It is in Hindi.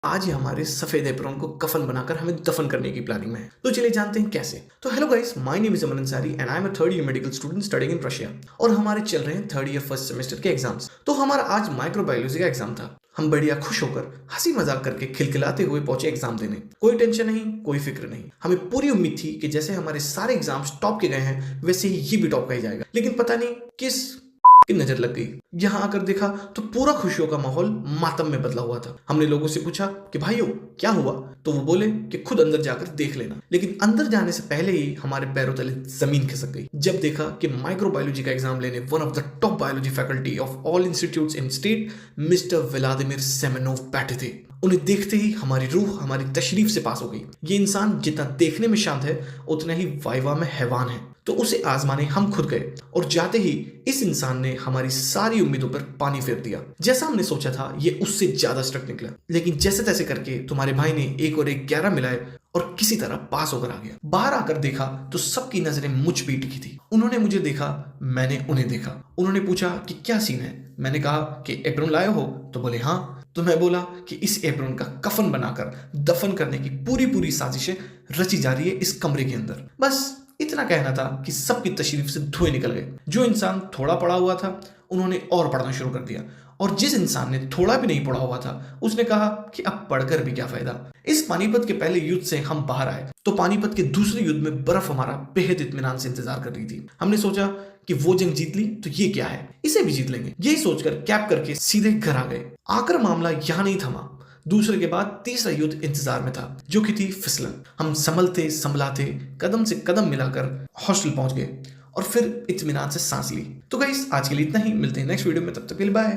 आज ही हमारे सफेद एप्रॉन को कफन बनाकर हमें दफन करने की प्लानिंग में है। तो चलिए जानते हैं कैसे। तो hello guys, my name is Aman Ansari and I am a third year medical student studying in Russia और हमारे चल रहे हैं थर्ड ईयर फर्स्ट सेमेस्टर के एग्जाम्स। तो हमारा आज माइक्रोबायोलॉजी का एग्जाम था। हम बढ़िया खुश होकर हंसी मजाक करके खिलखिलाते हुए पहुंचे एग्जाम देने। कोई टेंशन नहीं, कोई फिक्र नहीं। हमें पूरी उम्मीद थी कि जैसे हमारे सारे एग्जाम्स टॉप के गए हैं वैसे ही ये भी टॉप का ही जाएगा। लेकिन पता नहीं किस की नजर लग गई। यहाँ आकर देखा तो पूरा खुशियों का माहौल मातम में बदला हुआ था। हमने लोगों से पूछा कि भाइयों क्या हुआ, तो वो बोले कि खुद अंदर जाकर देख लेना। लेकिन अंदर जाने से पहले ही हमारे पैरों तले जमीन खिसक गई जब देखा कि माइक्रोबायोलॉजी का एग्जाम लेने one of the top biology faculty of all institutes in state mister Vladimir Semenov बैठे थे। उन्हें देखते ही हमारी रूह हमारी तशरीफ से पास हो गई। ये इंसान जितना देखने में शांत है उतना ही वाइवा में हैवान है। तो उसे आजमाने हम खुद गए और जाते ही इस इंसान ने हमारी सारी उम्मीदों पर पानी फेर दिया। जैसा हमने सोचा था ये उससे ज्यादा स्ट्रक्ट निकला। लेकिन जैसे तैसे करके तुम्हारे भाई ने 1 और 1 11 मिलाए और किसी तरह पास होकर आ गया। बाहर आकर देखा तो सबकी नजरें मुझ पे टिकी थी। उन्होंने मुझे देखा, मैंने उन्हें देखा। उन्होंने पूछा कि क्या सीन है। मैंने कहा कि एप्रॉन लाए हो, तो बोले हाँ। तो मैं बोला कि इस एप्रॉन का कफन बनाकर दफन करने की पूरी साजिशें रची जा रही है इस कमरे के अंदर। बस इतना कहना था कि सबकी तशरीफ से धुएं निकल गए। जो इंसान थोड़ा पढ़ा हुआ था उन्होंने और पढ़ना शुरू कर दिया और जिस इंसान ने थोड़ा भी नहीं पढ़ा हुआ था उसने कहा कि अब पढ़कर भी क्या फायदा। इस पानीपत के पहले युद्ध से हम बाहर आए तो पानीपत के दूसरे युद्ध में बर्फ हमारा बेहद इत्मीनान से इंतजार कर रही थी। हमने सोचा कि वो जंग जीत ली तो ये क्या है, इसे भी जीत लेंगे। यही सोचकर कैप करके सीधे घर आ गए। आकर मामला यहाँ नहीं थमा। दूसरे के बाद तीसरा युद्ध इंतजार में था जो कि थी फिसलन। हम संभलते संभलाते कदम से कदम मिलाकर हॉस्टल पहुंच गए और फिर इत्मीनान से सांस ली। तो गाइस आज के लिए इतना ही, मिलते हैं नेक्स्ट वीडियो में, तब तक के लिए बाय।